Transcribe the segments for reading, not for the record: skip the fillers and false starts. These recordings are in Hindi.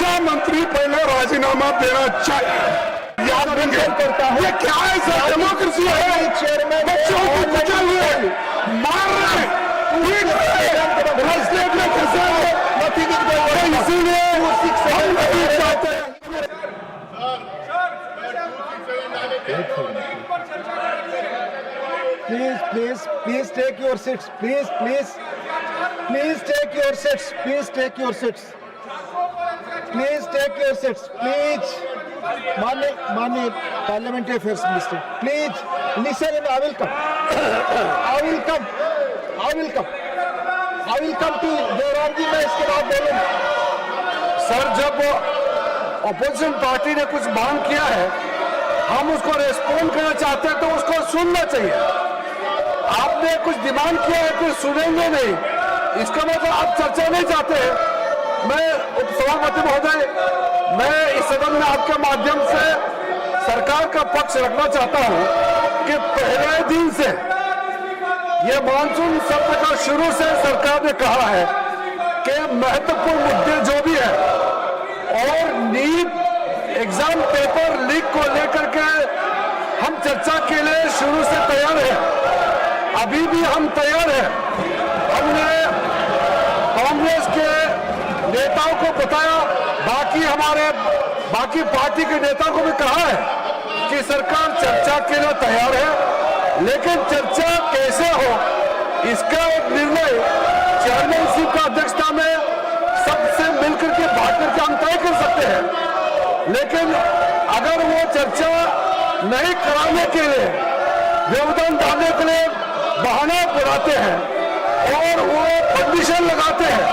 दूसरा मंत्री पहले राजीनामा देना चाहिए। याद रखें, ये क्या है सर? डेमोक्रेसी है। चेयरमैन बच्चों को कुचल हुए मार रहे पीट रहे राजनीति में फंसे इसीलिए हम नहीं चाहते। Please take your seats. Please take your seats. Please take your seats. Please take your seats. Please, Mani Parliamentary Affairs Minister. Please listen and I will come. I will come to Deoran ji. मैं इसके बाद बोलूँगा। सर, जब अपोजिशन पार्टी ने कुछ मांग किया है, हम उसको रेस्पॉन्ड करना चाहते हैं तो उसको सुनना चाहिए। आपने कुछ डिमांड किया है फिर सुनेंगे नहीं, इसका मतलब आप चर्चा नहीं चाहते हैं। मैं उपसभापति महोदय, मैं इस सदन में आपके माध्यम से सरकार का पक्ष रखना चाहता हूं कि पहले दिन से ये मानसून सत्र का शुरू से सरकार ने कहा है कि महत्वपूर्ण मुद्दे जो भी है और नीट एग्जाम पेपर लीक को लेकर के हम चर्चा के लिए शुरू से तैयार हैं। अभी भी हम तैयार हैं। हमने कांग्रेस के नेताओं को बताया, बाकी पार्टी के नेताओं को भी कहा है कि सरकार चर्चा के लिए तैयार है, लेकिन चर्चा कैसे हो इसका एक निर्णय चेयरमैनशिप का अध्यक्षता में सबसे मिलकर के बात करके हम तय कर सकते हैं। लेकिन अगर वो चर्चा नहीं कराने के लिए, व्यवधान डालने के लिए बहाना बुलाते हैं और वो कंडीशन लगाते हैं,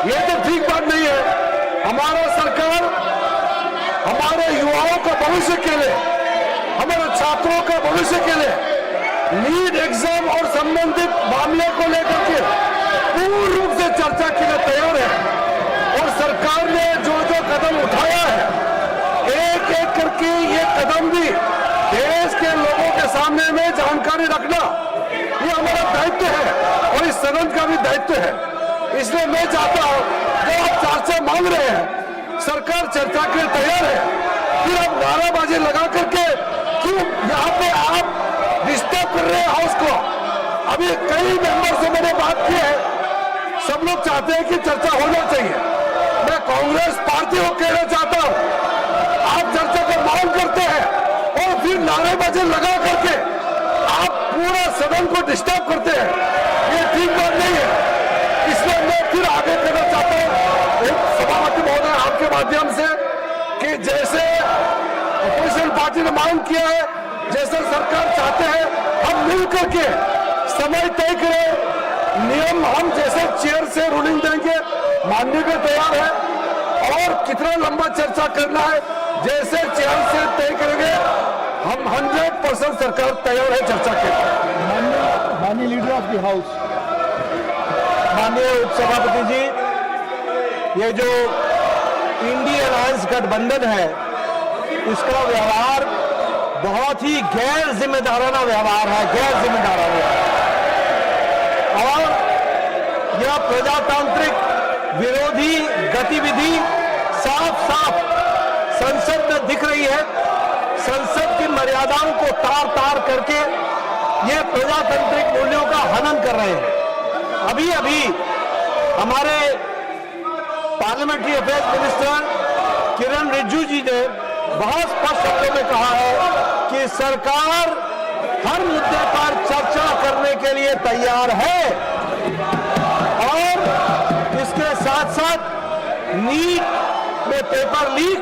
ये तो ठीक बात नहीं है। हमारा सरकार हमारे युवाओं का भविष्य के लिए, हमारे छात्रों का भविष्य के लिए नीट एग्जाम और संबंधित मामले को लेकर के पूर्ण रूप से चर्चा के लिए तैयार है। और सरकार ने जो जो कदम उठाया है, एक एक करके ये कदम भी देश के लोगों के सामने में जानकारी रखना ये हमारा दायित्व है और इस सदन का भी दायित्व है। इसलिए मैं चाहता हूं, जो आप चर्चा मांग रहे हैं, सरकार चर्चा के लिए तैयार है, फिर आप नाराबाजी लगा करके क्यों यहाँ पे आप डिस्टर्ब कर रहे हैं हाउस को? अभी कई मेंबर से मैंने बात की है, सब लोग चाहते हैं कि चर्चा होना चाहिए। मैं कांग्रेस पार्टी को कहना चाहता हूं, आप चर्चा को मांग करते हैं और फिर नारेबाजी लगा करके आप पूरा सदन को डिस्टर्ब करते हैं, ये ठीक बात नहीं है। इसलिए मैं फिर आगे करना चाहता हूं एक सभापति महोदय आपके माध्यम से कि जैसे अपोजिशन पार्टी ने मांग किया है, जैसे सरकार चाहते हैं, हम मिलकर के समय तय करें, नियम हम जैसे चेयर से रूलिंग देंगे मानने के तैयार है, और कितना लंबा चर्चा करना है जैसे चेयर से तय करेंगे, हम 100% सरकार तैयार है चर्चा के लिए। माननीय लीडर ऑफ द हाउस, माननीय उपसभापति जी, ये जो इंडी अलायंस गठबंधन है, इसका व्यवहार बहुत ही गैर जिम्मेदाराना व्यवहार है, गैर जिम्मेदाराना। और यह प्रजातांत्रिक विरोधी गतिविधि साफ साफ संसद में दिख रही है। संसद की मर्यादाओं को तार तार करके ये प्रजातांत्रिक मूल्यों का हनन कर रहे हैं। अभी अभी हमारे पार्लियामेंट्री अफेयर्स मिनिस्टर किरण रिजिजू जी ने बहुत स्पष्ट शब्दों में कहा है कि सरकार हर मुद्दे पर चर्चा करने के लिए तैयार है, और इसके साथ साथ नीट में पेपर लीक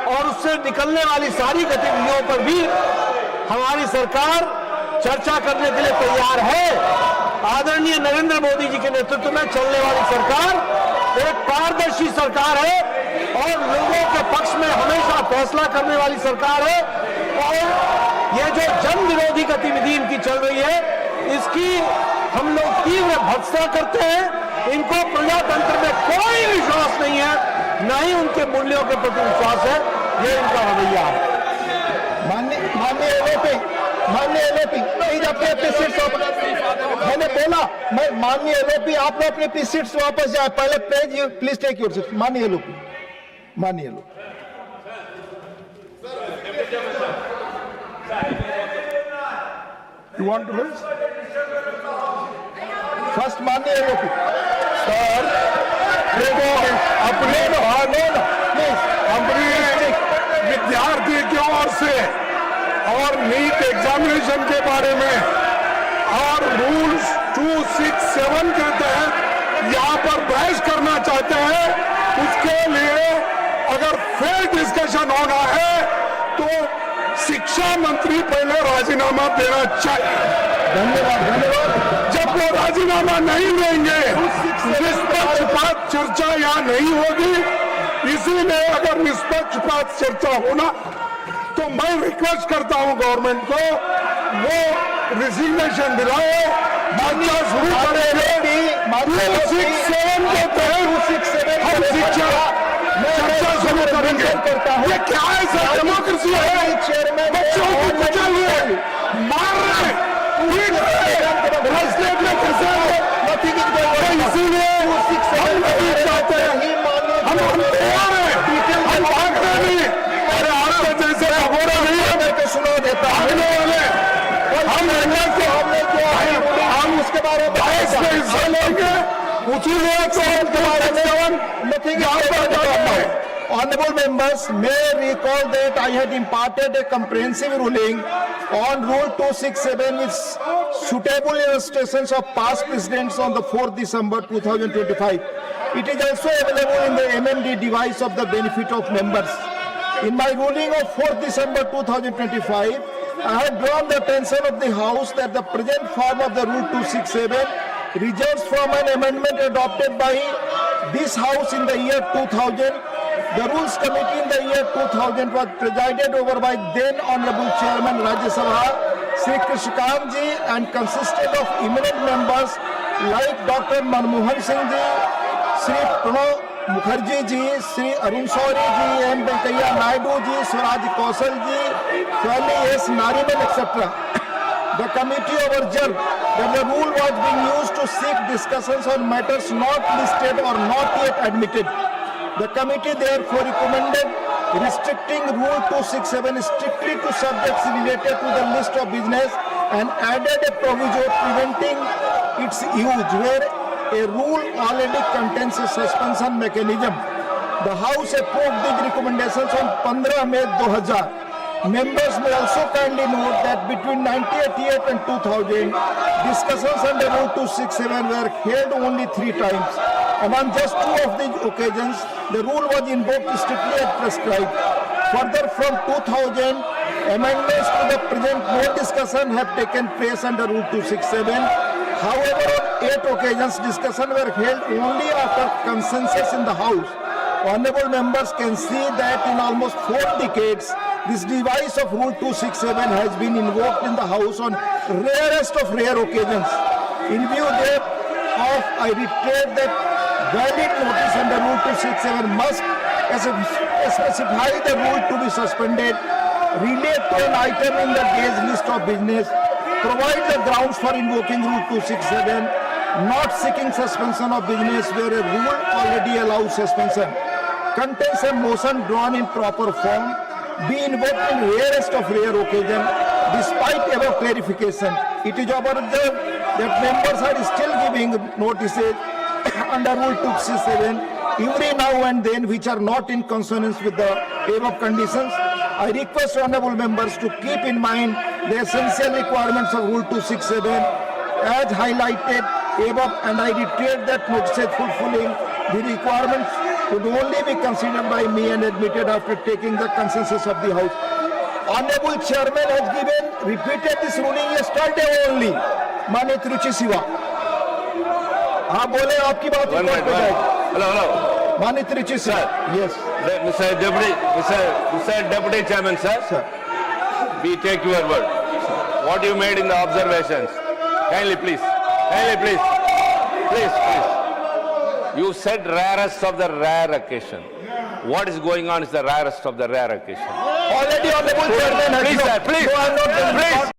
और उससे निकलने वाली सारी गतिविधियों पर भी हमारी सरकार चर्चा करने के लिए तैयार है। आदरणीय नरेंद्र मोदी जी के नेतृत्व में चलने वाली सरकार एक पारदर्शी सरकार है और लोगों के पक्ष में हमेशा फैसला करने वाली सरकार है। और ये जो जन विरोधी गतिविधि इनकी चल रही है, इसकी हम लोग तीव्र भर्त्सना करते हैं। इनको प्रजातंत्र में कोई विश्वास नहीं है, न ही उनके मूल्यों के प्रति विश्वास है, ये इनका रवैया है। माननीय एलओपी, प्लीज अपने सीट्स, मैंने बोला, मैं माननीय एलओपी, आप लोग अपनी सीट्स वापस जाए। पहले प्लीज टेक योर सीट। माननीय एलओपी, मानिए लोग। You want to lose? First मानिए लोग। सर देखो अपने विद्यार्थी की ओर से और नीट एग्जामिनेशन के बारे में और रूल्स 267 के तहत यहाँ पर बहस करना चाहते हैं, उसके लिए अगर फेयर डिस्कशन होना है तो शिक्षा मंत्री पहले राजीनामा देना चाहिए। धन्यवाद धन्यवाद। जब वो राजीनामा नहीं देंगे निष्पक्षपात चर्चा यहाँ नहीं होगी। इसीलिए अगर निष्पक्षपात चर्चा होना तो मैं रिक्वेस्ट करता हूँ गवर्नमेंट को वो रिजिग्नेशन दिलाए, चर्चा शुरू करेंगे 267 के तहत हम शिक्षा चर्चा शुरू करेंगे। ये क्या है सर, डेमोक्रेसी है? बच्चों को कुचल रहे, मार रहे, पीट रहे, रास्ते में फंसे हैं। तो इसीलिए हम नहीं चाहते, हम तैयार हैं, हम भाग रहे नहीं। अरे आपके जैसे भगोड़ा नहीं है तो सुनो देता भागने वाले हम हम उसके बारे में बहस में हिस्सा लेंगे, उसी लिए तो Honorable members, may I recall that I had imparted a comprehensive ruling on Rule 267 with suitable illustrations of past precedents on the 4th December 2025. It is also available in the MMD device of the benefit of members. In my ruling of 4th December 2025, I had drawn the attention of the House that the present form of the Rule 267 results from an amendment adopted by this House in the year 2000. The Rules Committee in the year 2000 was presided over by then Honorable Chairman Rajya Sabha, Sri Krishikant ji, and consisted of eminent members like Dr. Manmohan Singh ji, Sri Pranab Mukherjee ji, Sri Arun Shourie ji, M. Venkaiah Naidu ji, Swaraj Kaushal ji, Swami S. Nariman, etc. The committee urged that the rule was being used to seek discussions on matters not listed or not yet admitted. The committee therefore recommended restricting Rule 267 strictly to subjects related to the list of business and added a proviso preventing its use where a rule already contains a suspension mechanism. The House approved these recommendations on 15 May 2000. Members may also kindly note that between 1988 and 2000, discussions under Rule 267 were held only 3 times. And on just 2 of these occasions, the rule was invoked strictly as prescribed. Further, from 2000, amendments to the present no discussion have taken place under Rule 267. However, on 8 occasions, discussion were held only after consensus in the House. Honorable members can see that in almost 4 decades, this device of Rule 267 has been invoked in the House on rarest of rare occasions. In view thereof, I reiterate that valid notice under Rule 267 must specify the rule to be suspended, relate to an item in the day's list of business, provide the grounds for invoking Rule 267, not seeking suspension of business where a rule already allows suspension, contains a motion drawn in proper form, be invoked in rarest of rare occasion. Despite above clarification, it is observed that members are still giving notices under Rule 267 every now and then which are not in consonance with the above conditions. I request honorable members to keep in mind the essential requirements of Rule 267 as highlighted above, and I reiterate that notices fulfilling the requirements would only be considered by me and admitted after taking the consensus of the House. Honorable Chairman has repeated this ruling yesterday only. माननीय तिरुचि शिवा, हाँ बोले, आपकी बात रिकॉर्ड पे जाएगी। Hello. माननीय Tiruchi Sir. Yes. Mr. Deputy Chairman, sir. We take your word. What you made in the observations. Kindly, please. Please. You said rarest of the rare occasion. What is going on is the rarest of the rare occasion. Already honorable Chairman has Please, sir, please. No, I'm not- Please.